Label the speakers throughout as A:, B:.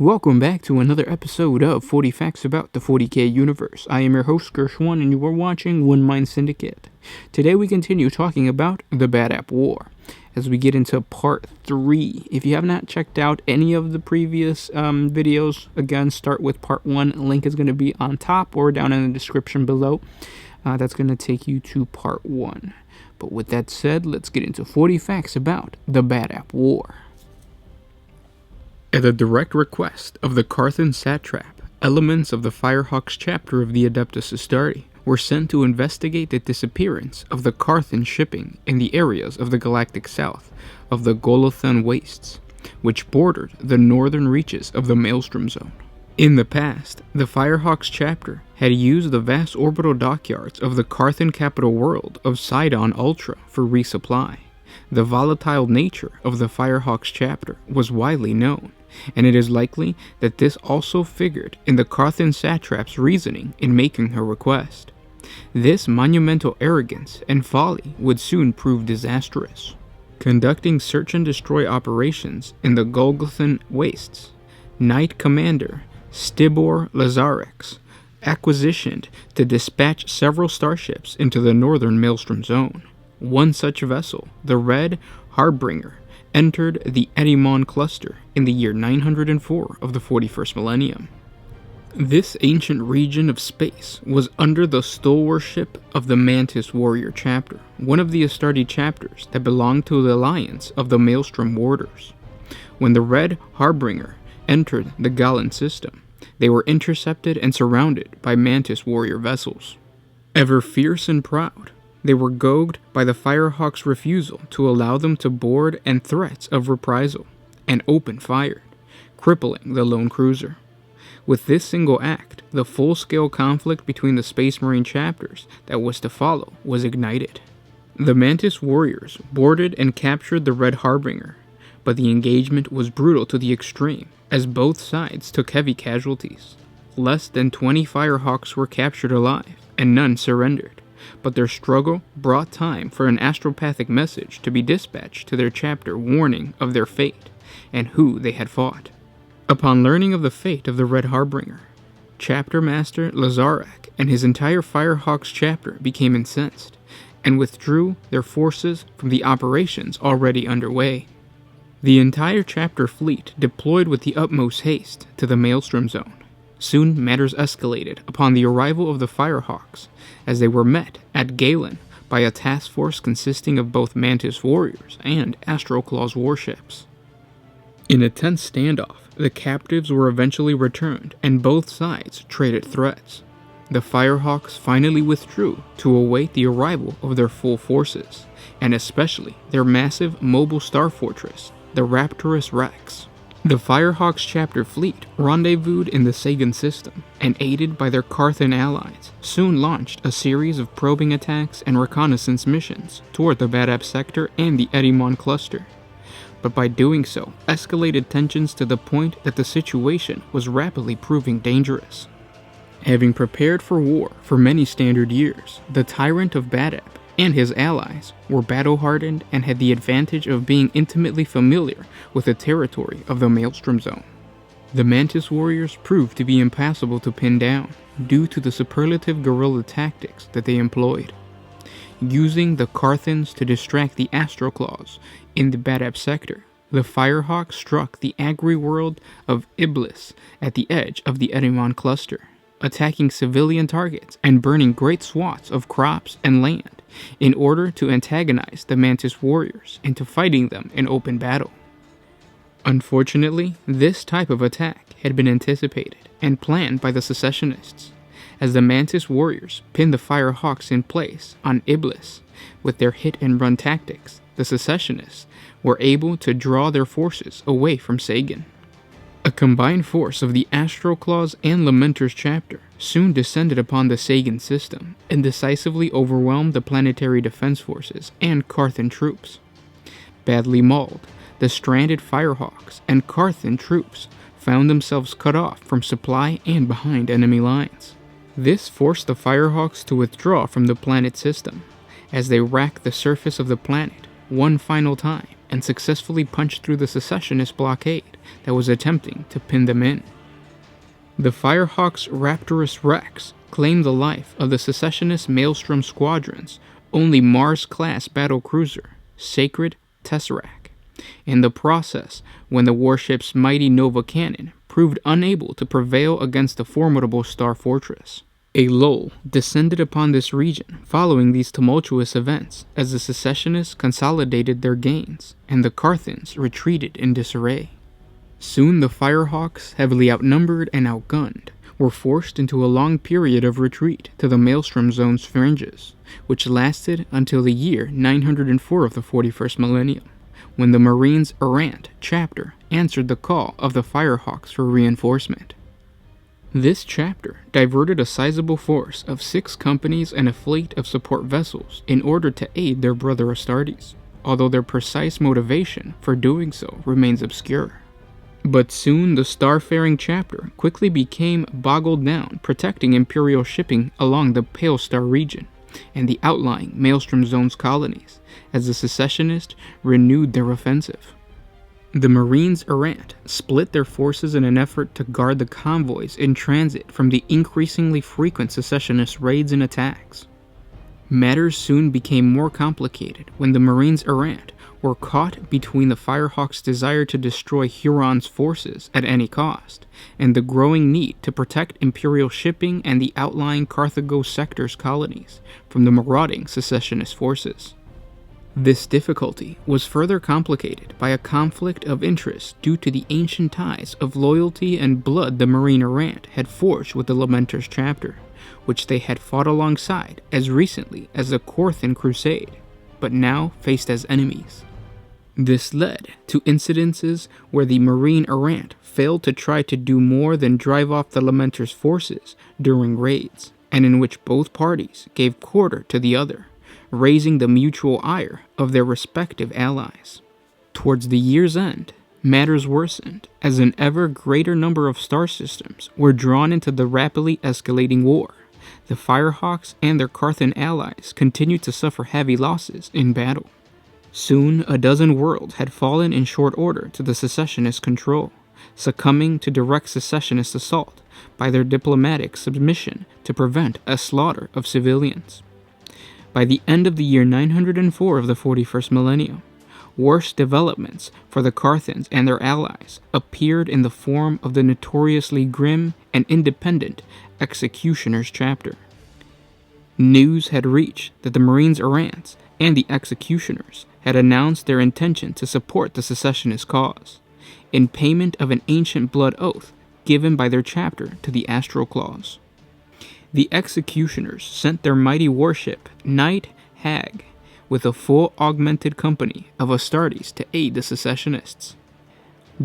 A: Welcome back to another episode of 40 Facts About the 40K Universe. I am your host, Gershwan, and you are watching One Mind Syndicate. Today we continue talking about the Badab War, as we get into part 3. If you have not checked out any of the previous videos, again, start with part 1. Link is going to be on top or down in the description below. That's going to take you to part 1. But with that said, let's get into 40 Facts About the Badab War. At the direct request of the Carthan satrap, elements of the Firehawks chapter of the Adeptus Astartes were sent to investigate the disappearance of the Carthan shipping in the areas of the galactic south of the Golothan Wastes, which bordered the northern reaches of the Maelstrom Zone. In the past, the Firehawks chapter had used the vast orbital dockyards of the Carthan capital world of Sidon Ultra for resupply. The volatile nature of the Firehawks chapter was widely known, and it is likely that this also figured in the Carthan satrap's reasoning in making her request. This monumental arrogance and folly would soon prove disastrous. Conducting search and destroy operations in the Golgothan Wastes, Knight Commander Stibor Lazarex acquisitioned to dispatch several starships into the northern Maelstrom Zone. One such vessel, the Red Harbinger, entered the Edimon cluster in the year 904 of the 41st millennium. This ancient region of space was under the stewardship of the Mantis Warrior chapter, one of the Astartes chapters that belonged to the alliance of the Maelstrom Warders. When the Red Harbinger entered the Galan system, they were intercepted and surrounded by Mantis Warrior vessels. Ever fierce and proud, they were goaded by the Firehawks' refusal to allow them to board and threats of reprisal, and open fire, crippling the lone cruiser. With this single act, the full-scale conflict between the Space Marine chapters that was to follow was ignited. The Mantis Warriors boarded and captured the Red Harbinger, but the engagement was brutal to the extreme, as both sides took heavy casualties. Less than 20 Firehawks were captured alive, and none surrendered. But their struggle brought time for an astropathic message to be dispatched to their chapter warning of their fate and who they had fought. Upon learning of the fate of the Red Harbinger, Chapter Master Lazarak and his entire Firehawks chapter became incensed and withdrew their forces from the operations already underway. The entire chapter fleet deployed with the utmost haste to the Maelstrom Zone. Soon matters escalated upon the arrival of the Firehawks, as they were met at Galen by a task force consisting of both Mantis Warriors and Astroclaw's warships. In a tense standoff, the captives were eventually returned, and both sides traded threats. The Firehawks finally withdrew to await the arrival of their full forces, and especially their massive mobile star fortress, the Raptorus Rex. The Firehawks chapter fleet rendezvoused in the Sagan system, and aided by their Carthan allies, soon launched a series of probing attacks and reconnaissance missions toward the Badab sector and the Edimon cluster. But by doing so, escalated tensions to the point that the situation was rapidly proving dangerous. Having prepared for war for many standard years, the Tyrant of Badab and his allies were battle-hardened and had the advantage of being intimately familiar with the territory of the Maelstrom Zone. The Mantis Warriors proved to be impassable to pin down due to the superlative guerrilla tactics that they employed. Using the Carthans to distract the Astroclaws in the Badab sector, the Firehawks struck the agri-world of Iblis at the edge of the Edimon cluster, attacking civilian targets and burning great swaths of crops and land in order to antagonize the Mantis Warriors into fighting them in open battle. Unfortunately, this type of attack had been anticipated and planned by the secessionists, as the Mantis Warriors pinned the Firehawks in place on Iblis. With their hit-and-run tactics, the secessionists were able to draw their forces away from Sagan. A combined force of the Astroclaws and Lamentor's chapter soon descended upon the Sagan system and decisively overwhelmed the planetary defense forces and Carthan troops. Badly mauled, the stranded Firehawks and Carthan troops found themselves cut off from supply and behind enemy lines. This forced the Firehawks to withdraw from the planet system, as they racked the surface of the planet one final time and successfully punched through the secessionist blockade, that was attempting to pin them in. The Firehawk's Raptorous wrecks claimed the life of the secessionist Maelstrom Squadron's only Mars-class battlecruiser, Sacred Tesseract, in the process when the warship's mighty Nova cannon proved unable to prevail against the formidable Star Fortress. A lull descended upon this region following these tumultuous events as the secessionists consolidated their gains and the Carthons retreated in disarray. Soon the Firehawks, heavily outnumbered and outgunned, were forced into a long period of retreat to the Maelstrom Zone's fringes, which lasted until the year 904 of the 41st millennium, when the Marines' Errant chapter answered the call of the Firehawks for reinforcement. This chapter diverted a sizable force of 6 companies and a fleet of support vessels in order to aid their brother Astartes, although their precise motivation for doing so remains obscure. But soon the Starfaring chapter quickly became boggled down protecting Imperial shipping along the Pale Star region and the outlying Maelstrom Zone's colonies as the secessionists renewed their offensive. The Marines Errant split their forces in an effort to guard the convoys in transit from the increasingly frequent secessionist raids and attacks. Matters soon became more complicated when the Marines Errant were caught between the Firehawks' desire to destroy Huron's forces at any cost, and the growing need to protect Imperial shipping and the outlying Carthago sector's colonies from the marauding secessionist forces. This difficulty was further complicated by a conflict of interest due to the ancient ties of loyalty and blood the Marine Errant had forged with the Lamenter's chapter, which they had fought alongside as recently as the Corthan Crusade, but now faced as enemies. This led to incidences where the Marine Errant failed to try to do more than drive off the Lamenter's forces during raids, and in which both parties gave quarter to the other, raising the mutual ire of their respective allies. Towards the year's end, matters worsened as an ever greater number of star systems were drawn into the rapidly escalating war. The Firehawks and their Carthan allies continued to suffer heavy losses in battle. Soon, a dozen worlds had fallen in short order to the secessionist control, succumbing to direct secessionist assault by their diplomatic submission to prevent a slaughter of civilians. By the end of the year 904 of the 41st millennium, worse developments for the Carthans and their allies appeared in the form of the notoriously grim and independent Executioner's chapter. News had reached that the Marines Errant and the Executioners had announced their intention to support the secessionist cause, in payment of an ancient blood oath given by their chapter to the Astral Claws. The Executioners sent their mighty warship, Night Hag, with a full augmented company of Astartes to aid the secessionists.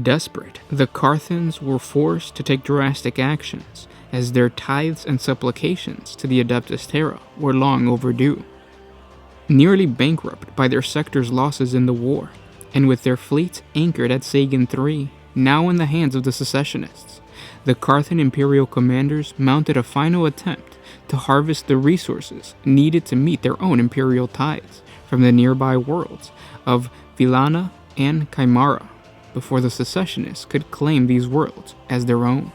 A: Desperate, the Carthans were forced to take drastic actions, as their tithes and supplications to the Adeptus Terra were long overdue. Nearly bankrupt by their sector's losses in the war, and with their fleets anchored at Sagan III, now in the hands of the secessionists, the Carthan Imperial commanders mounted a final attempt to harvest the resources needed to meet their own imperial tithes from the nearby worlds of Villana and Chimera, before the secessionists could claim these worlds as their own.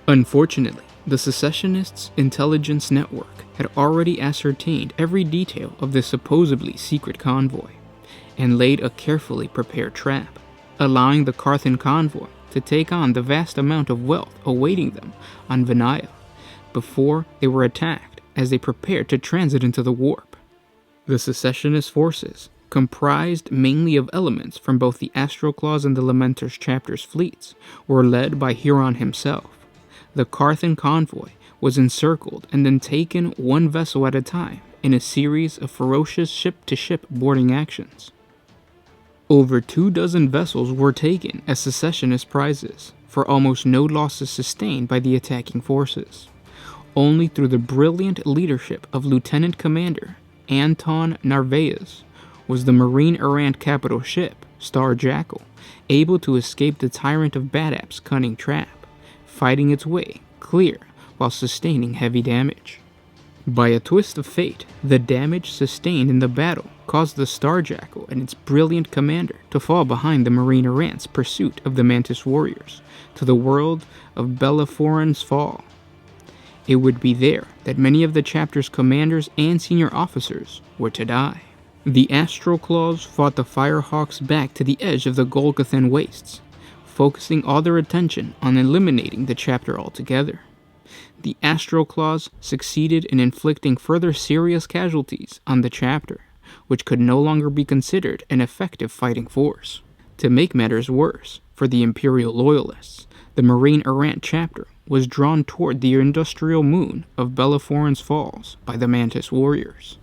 A: Unfortunately, the secessionists' intelligence network had already ascertained every detail of this supposedly secret convoy, and laid a carefully prepared trap, allowing the Carthan convoy to take on the vast amount of wealth awaiting them on Vinaya, before they were attacked as they prepared to transit into the warp. The secessionist forces, comprised mainly of elements from both the Astral Claws and the Lamenter's chapter's fleets, were led by Huron himself. The Carthan convoy was encircled and then taken one vessel at a time in a series of ferocious ship-to-ship boarding actions. Over 24 vessels were taken as secessionist prizes, for almost no losses sustained by the attacking forces. Only through the brilliant leadership of Lieutenant Commander Anton Narvaez was the Marine Errant capital ship, Star Jackal, able to escape the tyrant of Badab's cunning trap, fighting its way clear while sustaining heavy damage. By a twist of fate, the damage sustained in the battle caused the Starjackal and its brilliant commander to fall behind the Marine Errant's pursuit of the Mantis warriors to the world of Belleforon's Fall. It would be there that many of the chapter's commanders and senior officers were to die. The Astral Claws fought the Firehawks back to the edge of the Golgothan Wastes, focusing all their attention on eliminating the chapter altogether. The Astral Claws succeeded in inflicting further serious casualties on the chapter, which could no longer be considered an effective fighting force. To make matters worse, for the Imperial Loyalists, the Marine Errant chapter was drawn toward the industrial moon of Belleforon's Falls by the Mantis warriors.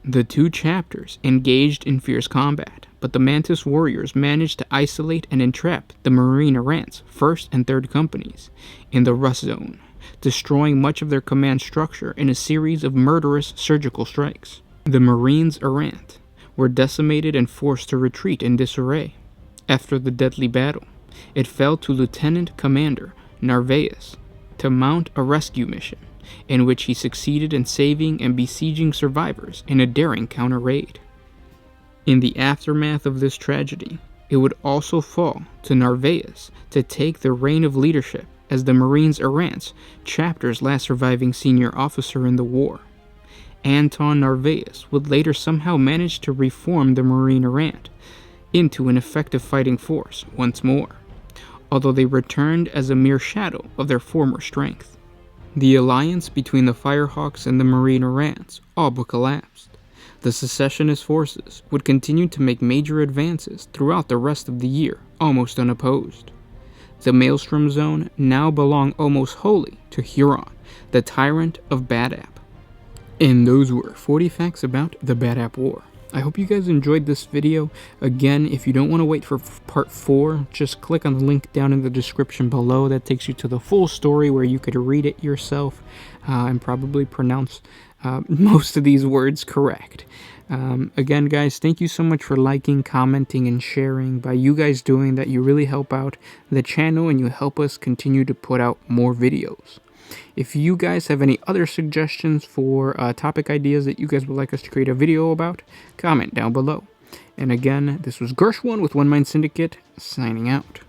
A: The two chapters engaged in fierce combat, but the Mantis warriors managed to isolate and entrap the Marine Errant's 1st and 3rd companies in the Rust Zone, destroying much of their command structure in a series of murderous surgical strikes. The Marines Errant were decimated and forced to retreat in disarray. After the deadly battle, it fell to Lieutenant Commander Narvaez to mount a rescue mission, in which he succeeded in saving and besieging survivors in a daring counter-raid. In the aftermath of this tragedy, it would also fall to Narvaez to take the reign of leadership as the Marines Errant's chapter's last surviving senior officer in the war. Anton Narvaez would later somehow manage to reform the Marine Errant into an effective fighting force once more, although they returned as a mere shadow of their former strength. The alliance between the Firehawks and the Marine Errants all but collapsed. The secessionist forces would continue to make major advances throughout the rest of the year, almost unopposed. The Maelstrom Zone now belonged almost wholly to Huron, the tyrant of Badab. And those were 40 facts about the Badab War. I hope you guys enjoyed this video. Again, if you don't want to wait for part 4, just click on the link down in the description below. That takes you to the full story where you could read it yourself and probably pronounce most of these words correct. Again, guys, thank you so much for liking, commenting, and sharing. By you guys doing that, you really help out the channel and you help us continue to put out more videos. If you guys have any other suggestions for topic ideas that you guys would like us to create a video about, comment down below. And again, this was Gershwin with One Mind Syndicate, signing out.